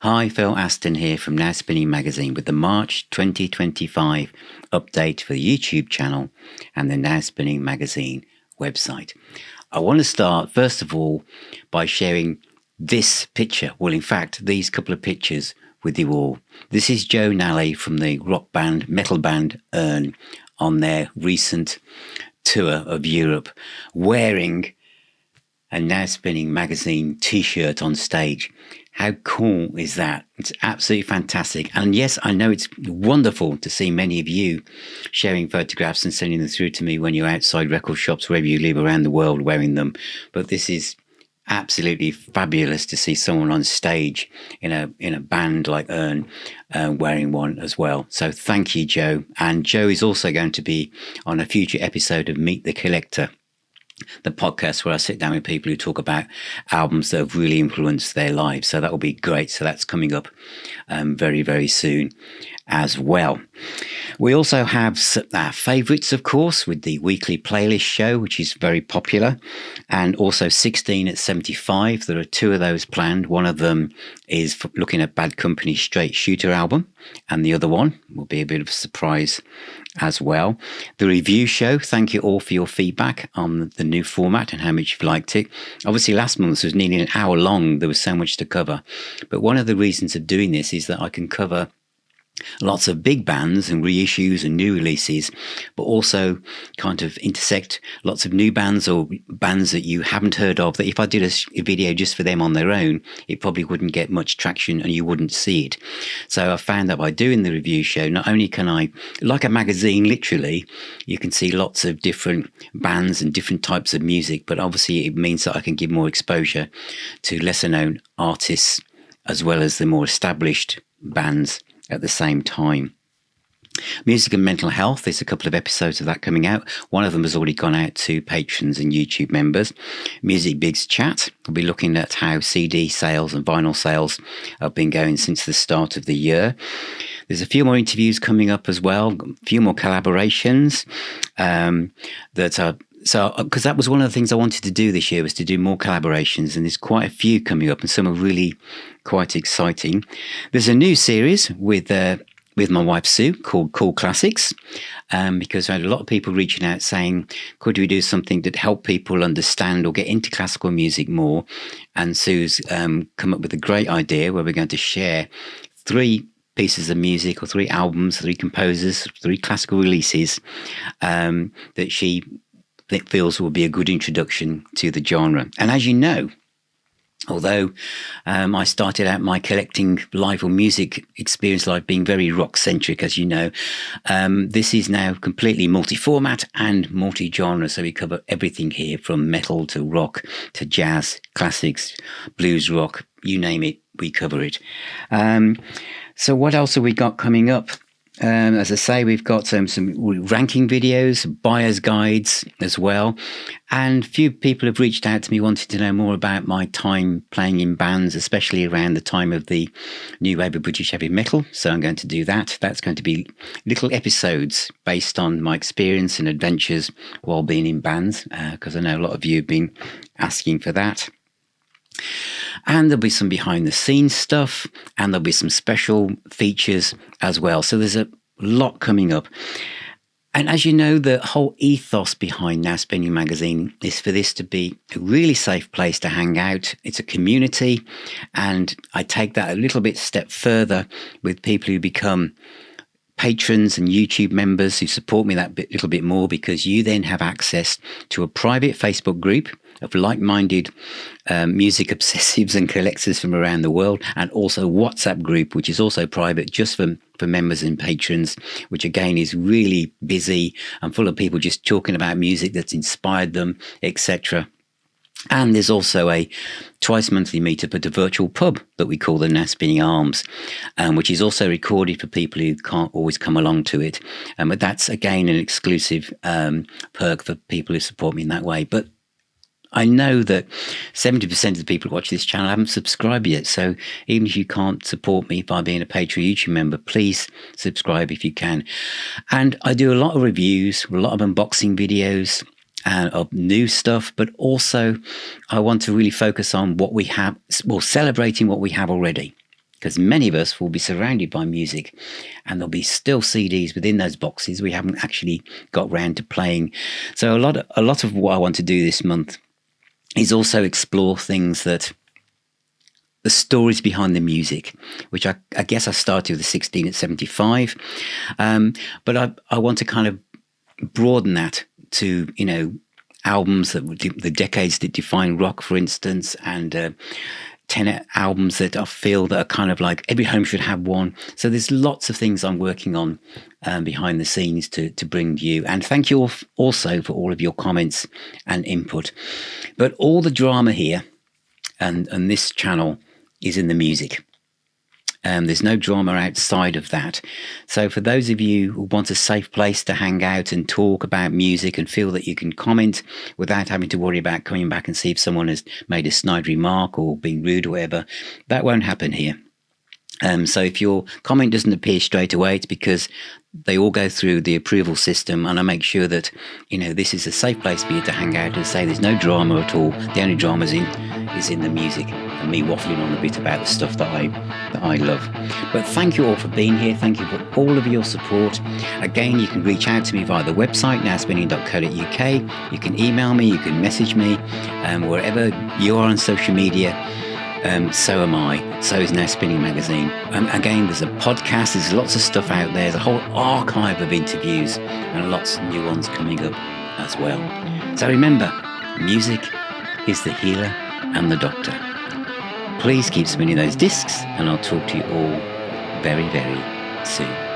Hi, Phil Aston here from Now Spinning Magazine with the March 2025 update for the YouTube channel and the Now Spinning Magazine website. I want to start, first of all, by sharing this picture. Well, in fact, these couple of pictures with you all. This is Joe Nally from the rock band, metal band Earn on their recent tour of Europe, wearing a Now Spinning Magazine t-shirt on stage. How cool is that? It's absolutely fantastic. And yes, I know it's wonderful to see many of you sharing photographs and sending them through to me when you're outside record shops, wherever you live around the world, wearing them. But this is absolutely fabulous to see someone on stage in a band like Earn wearing one as well. So thank you, Joe. And Joe is also going to be on a future episode of Meet the Collector, the podcast where I sit down with people who talk about albums that have really influenced their lives. So that will be great. So that's coming up very, very soon as well. We also have our favourites, of course, with the weekly playlist show, which is very popular, and also 16 at 75. There are two of those planned. One of them is looking at Bad Company's Straight Shooter album, and the other one will be a bit of a surprise as well. The review show, thank you all for your feedback on the new format and how much you've liked it. Obviously, last month was nearly an hour long. There was so much to cover. But one of the reasons of doing this is that I can cover lots of big bands and reissues and new releases, but also kind of intersect lots of new bands or bands that you haven't heard of, that if I did a video just for them on their own, it probably wouldn't get much traction and you wouldn't see it. So I found that by doing the review show, not only can I, like a magazine literally, you can see lots of different bands and different types of music, but obviously it means that I can give more exposure to lesser known artists as well as the more established bands at the same time. Music and mental health, there's a couple of episodes of that coming out. One of them has already gone out to patrons and YouTube members. Music Bigs Chat, we'll be looking at how CD sales and vinyl sales have been going since the start of the year. There's a few more interviews coming up as well, a few more collaborations that are. So, because that was one of the things I wanted to do this year, was to do more collaborations, and there's quite a few coming up, and some are really quite exciting. There's a new series with my wife Sue called Cool Classics, because I had a lot of people reaching out saying, could we do something that help people understand or get into classical music more? And Sue's come up with a great idea where we're going to share 3 pieces of music or 3 albums, 3 composers, 3 classical releases that she feels will be a good introduction to the genre. And as you know, although I started out my collecting live or music experience live being very rock centric, as you know, this is now completely multi-format and multi-genre. So we cover everything here from metal to rock to jazz, classics, blues, rock, you name it, we cover it. So what else have we got coming up? As I say, we've got some ranking videos, buyer's guides as well. And a few people have reached out to me wanting to know more about my time playing in bands, especially around the time of the new wave of British heavy metal. So I'm going to do that. That's going to be little episodes based on my experience and adventures while being in bands, because I know a lot of you have been asking for that. And there'll be some behind the scenes stuff, and there'll be some special features as well. So there's a lot coming up. And as you know, the whole ethos behind Now Spinning Magazine is for this to be a really safe place to hang out. It's a community, and I take that a little bit step further with people who become patrons and YouTube members who support me that little bit more, because you then have access to a private Facebook group of like-minded music obsessives and collectors from around the world, and also WhatsApp group, which is also private just for members and patrons, which again is really busy and full of people just talking about music that's inspired them, etc. And there's also a twice monthly meetup at a virtual pub that we call the Now Spinning Arms, which is also recorded for people who can't always come along to it. But that's, again, an exclusive perk for people who support me in that way. But I know that 70% of the people who watch this channel haven't subscribed yet. So even if you can't support me by being a Patron YouTube member, please subscribe if you can. And I do a lot of reviews, a lot of unboxing videos, of new stuff, but also I want to really focus on what we have, well, celebrating what we have already. because many of us will be surrounded by music, and there'll be still CDs within those boxes we haven't actually got round to playing. So a lot of what I want to do this month is also explore things that the stories behind the music, which I guess I started with the 16 at 75, but I want to kind of broaden that to, albums that the decades that define rock, for instance, and 10 albums that I feel that are kind of like every home should have one. So there's lots of things I'm working on behind the scenes to bring to you. And thank you also for all of your comments and input. But all the drama here and this channel is in the music. There's no drama outside of that. So for those of you who want a safe place to hang out and talk about music and feel that you can comment without having to worry about coming back and see if someone has made a snide remark or been rude or whatever, that won't happen here. So if your comment doesn't appear straight away, it's because they all go through the approval system, and I make sure that, this is a safe place for you to hang out and say there's no drama at all. The only drama is in the music and me waffling on a bit about the stuff that I love. But thank you all for being here. Thank you for all of your support. Again, you can reach out to me via the website, nowspinning.co.uk. You can email me, you can message me, wherever you are on social media. So am I. So is Now Spinning Magazine. Again, there's a podcast. There's lots of stuff out there. There's a whole archive of interviews and lots of new ones coming up as well. So remember, music is the healer and the doctor. Please keep spinning those discs, and I'll talk to you all very, very soon.